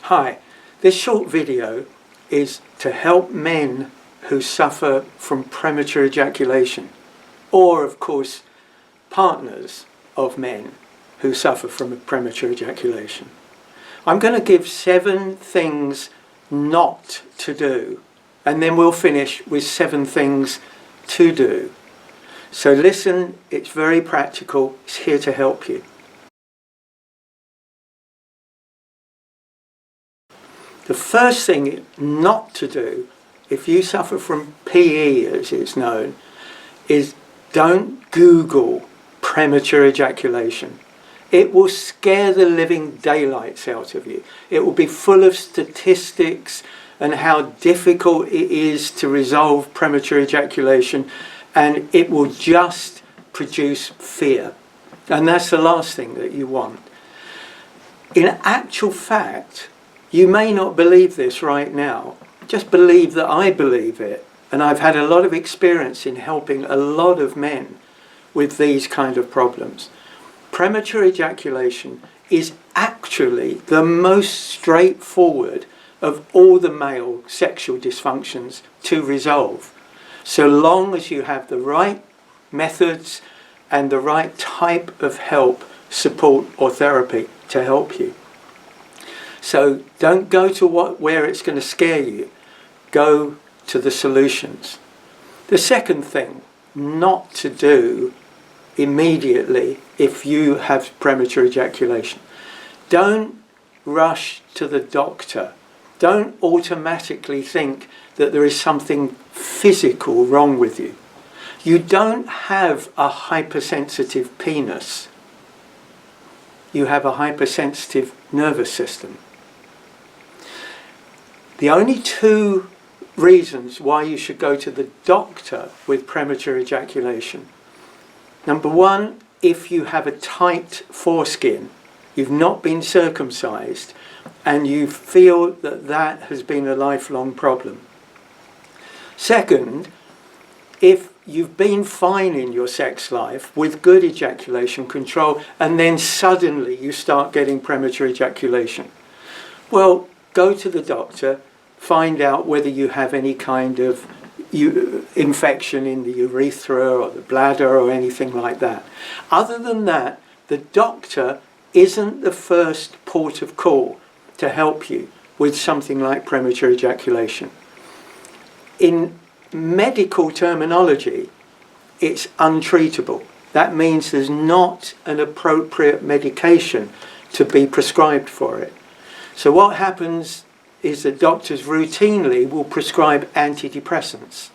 Hi, this short video is to help men who suffer from premature ejaculation, or of course partners of men who suffer from premature ejaculation. I'm going to give 7 things not to do, and then we'll finish with 7 things to do. So listen, it's very practical, it's here to help you. The first thing not to do, if you suffer from PE as it's known, is don't Google premature ejaculation. It will scare the living daylights out of you. It will be full of statistics and how difficult it is to resolve premature ejaculation, and it will just produce fear. And that's the last thing that you want. In actual fact, you may not believe this right now. Just believe that I believe it. And I've had a lot of experience in helping a lot of men with these kind of problems. Premature ejaculation is actually the most straightforward of all the male sexual dysfunctions to resolve, so long as you have the right methods and the right type of help, support or therapy to help you. So don't go to where it's going to scare you. Go to the solutions. The second thing not to do immediately if you have premature ejaculation: don't rush to the doctor. Don't automatically think that there is something physical wrong with you. You don't have a hypersensitive penis. You have a hypersensitive nervous system. The only 2 reasons why you should go to the doctor with premature ejaculation: number 1, if you have a tight foreskin, you've not been circumcised, and you feel that that has been a lifelong problem. Second, if you've been fine in your sex life with good ejaculation control, and then suddenly you start getting premature ejaculation, well, go to the doctor, find out whether you have any kind of infection in the urethra or the bladder or anything like that. Other than that, the doctor isn't the first port of call to help you with something like premature ejaculation. In medical terminology, it's untreatable. That means there's not an appropriate medication to be prescribed for it. So what happens is that doctors routinely will prescribe antidepressants.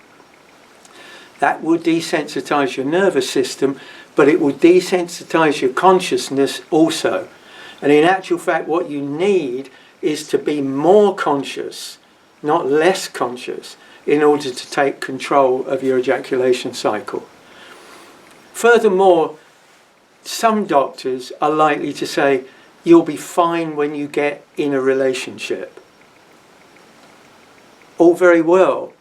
That will desensitize your nervous system, but it will desensitize your consciousness also. And in actual fact, what you need is to be more conscious, not less conscious, in order to take control of your ejaculation cycle. Furthermore, some doctors are likely to say, you'll be fine when you get in a relationship. All very well,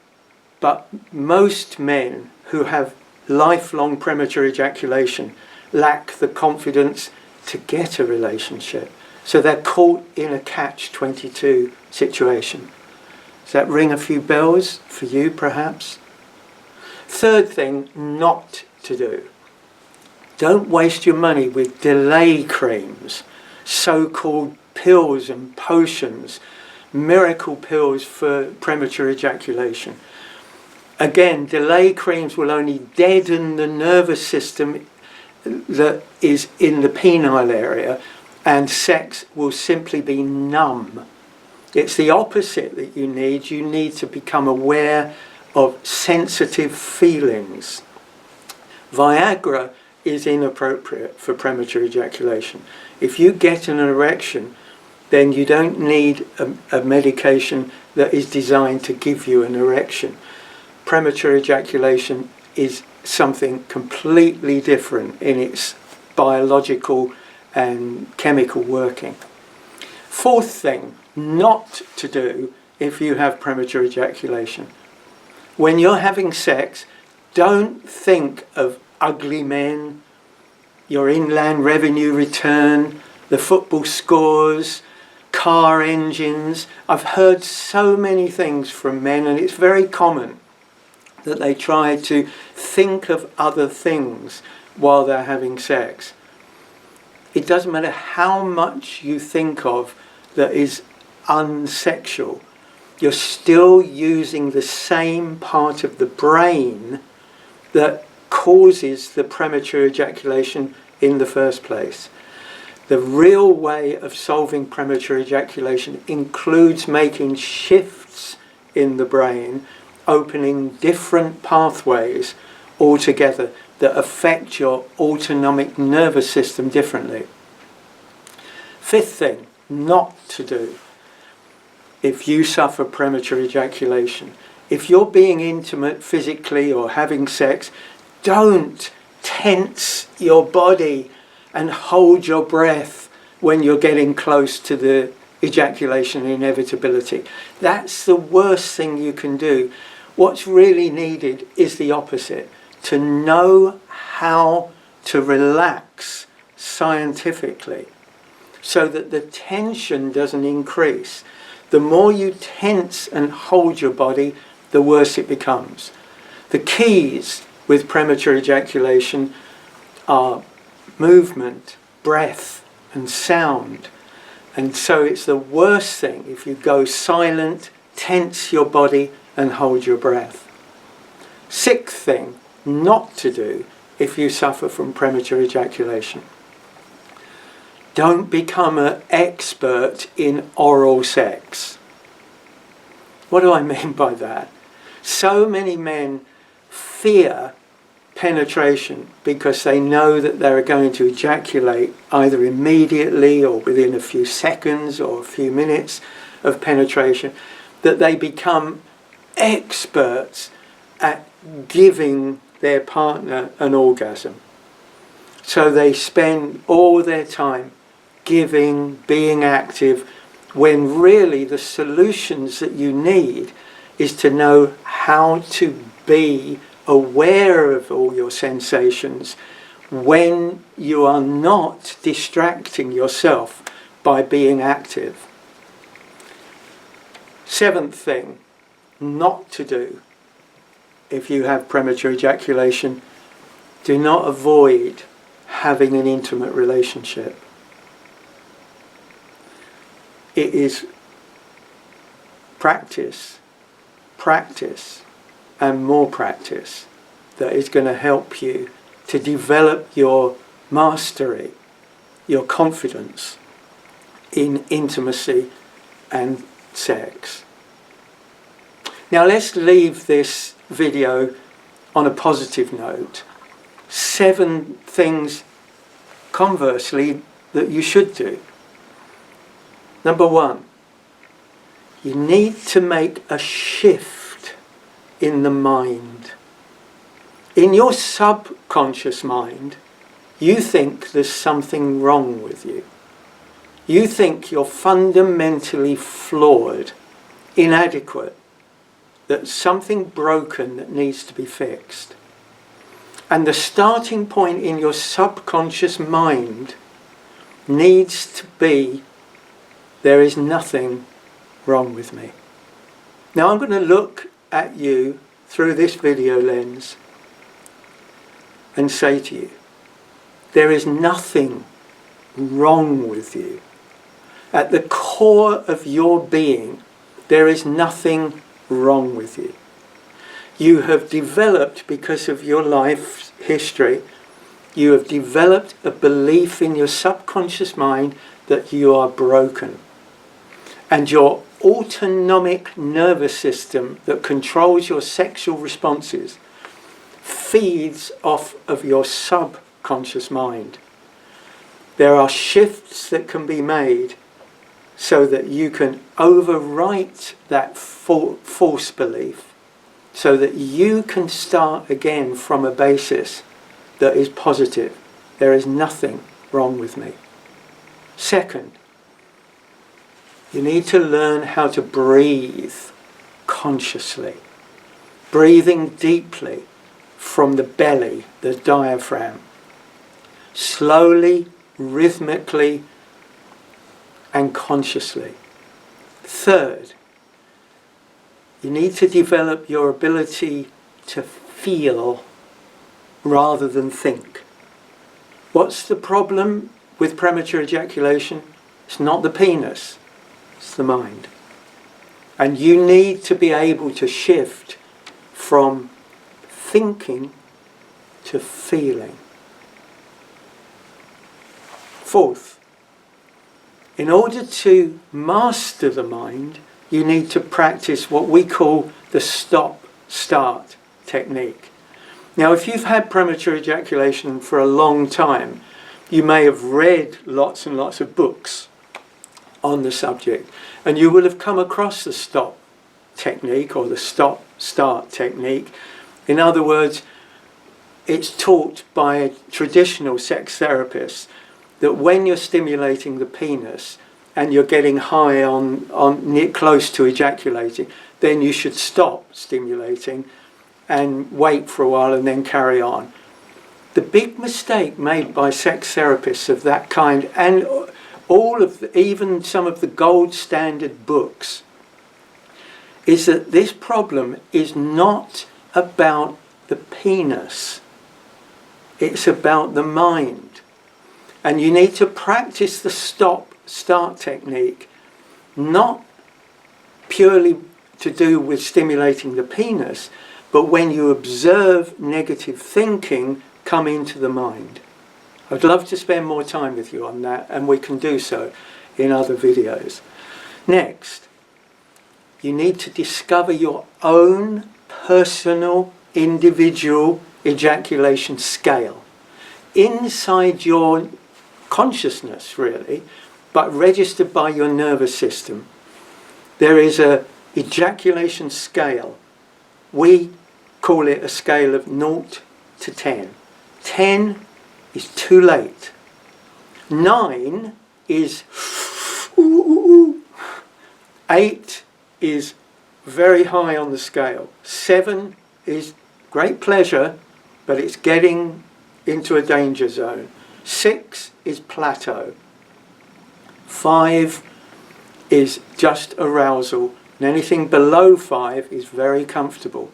but most men who have lifelong premature ejaculation lack the confidence to get a relationship. So they're caught in a catch-22 situation. Does that ring a few bells for you, perhaps? Third thing not to do: don't waste your money with delay creams, so-called pills and potions, miracle pills for premature ejaculation. Again, delay creams will only deaden the nervous system that is in the penile area, and sex will simply be numb. It's the opposite that you need. You need to become aware of sensitive feelings. Viagra is inappropriate for premature ejaculation. If you get an erection, then you don't need a medication that is designed to give you an erection. Premature ejaculation is something completely different in its biological and chemical working. Fourth thing not to do if you have premature ejaculation: when you're having sex, don't think of ugly men, your inland revenue return, the football scores, car engines. I've heard so many things from men, and it's very common that they try to think of other things while they're having sex. It doesn't matter how much you think of that is unsexual, you're still using the same part of the brain that causes the premature ejaculation in the first place. The real way of solving premature ejaculation includes making shifts in the brain, opening different pathways altogether that affect your autonomic nervous system differently. Fifth thing not to do if you suffer premature ejaculation. If you're being intimate physically or having sex, don't tense your body and hold your breath when you're getting close to the ejaculation inevitability. That's the worst thing you can do. What's really needed is the opposite, to know how to relax scientifically so that the tension doesn't increase. The more you tense and hold your body, the worse it becomes. The keys with premature ejaculation are movement, breath, and sound. And so it's the worst thing if you go silent, tense your body, and hold your breath. Sixth thing not to do if you suffer from premature ejaculation. Don't become an expert in oral sex. What do I mean by that? So many men fear penetration because they know that they're going to ejaculate either immediately or within a few seconds or a few minutes of penetration, that they become experts at giving their partner an orgasm. So they spend all their time giving, being active, when really the solutions that you need is to know how to be aware of all your sensations when you are not distracting yourself by being active. Seventh thing not to do if you have premature ejaculation, do not avoid having an intimate relationship. It is practice, and more practice that is going to help you to develop your mastery, your confidence in intimacy and sex. Now let's leave this video on a positive note. 7 things, conversely, that you should do. Number 1, you need to make a shift in the mind. In your subconscious mind, you think there's something wrong with you. You think you're fundamentally flawed, inadequate, that something broken that needs to be fixed. And the starting point in your subconscious mind needs to be, there is nothing wrong with me. Now I'm going to look at you through this video lens and say to you, there is nothing wrong with you. At the core of your being, there is nothing wrong with you. You have developed, because of your life history, you have developed a belief in your subconscious mind that you are broken. And your autonomic nervous system that controls your sexual responses feeds off of your subconscious mind. There are shifts that can be made so that you can overwrite that false belief, so that you can start again from a basis that is positive. There is nothing wrong with me. Second, you need to learn how to breathe consciously. Breathing deeply from the belly, the diaphragm. Slowly, rhythmically, and consciously. Third, you need to develop your ability to feel rather than think. What's the problem with premature ejaculation? It's not the penis, it's the mind. And you need to be able to shift from thinking to feeling. Fourth, in order to master the mind, you need to practice what we call the stop-start technique. Now, if you've had premature ejaculation for a long time, you may have read lots and lots of books on the subject, and you will have come across the stop technique or the stop-start technique. In other words, it's taught by traditional sex therapists that when you're stimulating the penis and you're getting high on near close to ejaculating, then you should stop stimulating and wait for a while and then carry on. The big mistake made by sex therapists of that kind, and even some of the gold standard books, is that this problem is not about the penis. It's about the mind. And you need to practice the stop-start technique, not purely to do with stimulating the penis, but when you observe negative thinking come into the mind. I'd love to spend more time with you on that, and we can do so in other videos. Next, you need to discover your own personal, individual ejaculation scale inside your consciousness, really, but registered by your nervous system. There is a ejaculation scale. We call it a scale of 0 to 10. 10 is too late. 9 is ooh, ooh, ooh. 8 is very high on the scale. 7 is great pleasure, but it's getting into a danger zone. 6 is plateau. 5 is just arousal, and anything below 5 is very comfortable.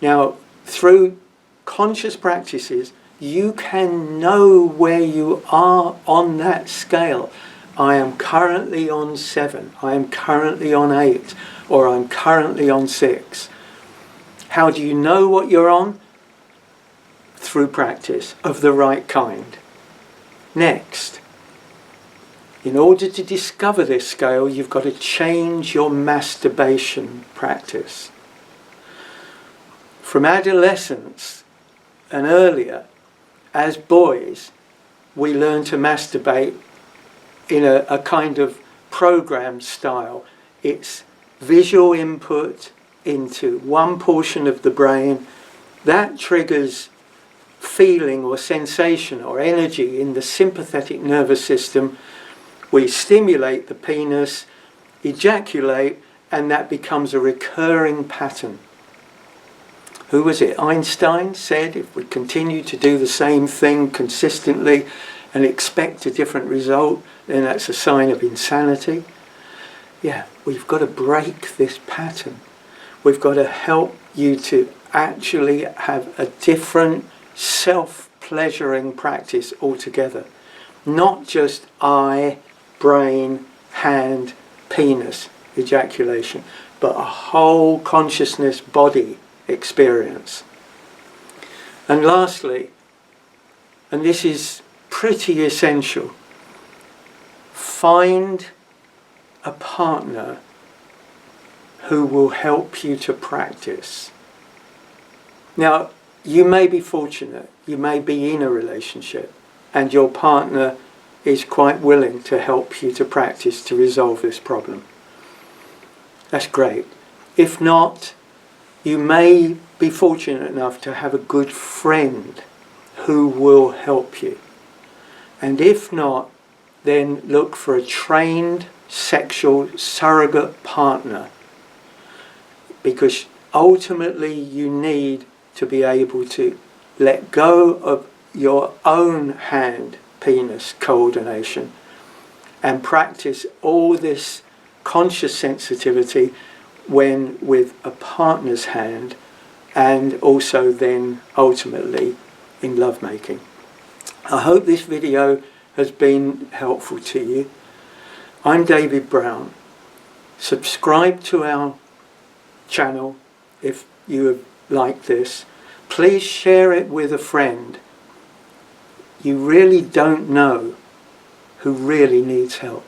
Now, through conscious practices, you can know where you are on that scale. I am currently on 7, I am currently on 8, or I'm currently on 6. How do you know what you're on? Through practice of the right kind. Next, in order to discover this scale, you've got to change your masturbation practice. From adolescence and earlier, as boys, we learn to masturbate in a kind of program style. It's visual input into one portion of the brain that triggers feeling or sensation or energy in the sympathetic nervous system. We stimulate the penis, ejaculate, and that becomes a recurring pattern. Who was it? Einstein said if we continue to do the same thing consistently and expect a different result, then that's a sign of insanity. Yeah, we've got to break this pattern. We've got to help you to actually have a different self-pleasuring practice altogether. Not just eye, brain, hand, penis ejaculation, but a whole consciousness body experience. And lastly, and this is pretty essential, find a partner who will help you to practice. Now, you may be fortunate, you may be in a relationship, and your partner is quite willing to help you to practice to resolve this problem. That's great. If not, you may be fortunate enough to have a good friend who will help you. And if not, then look for a trained sexual surrogate partner, because ultimately you need to be able to let go of your own hand-penis coordination and practice all this conscious sensitivity when with a partner's hand, and also then ultimately in lovemaking. I hope this video has been helpful to you. I'm David Brown. Subscribe to our channel if you have liked this. Please share it with a friend. You really don't know who really needs help.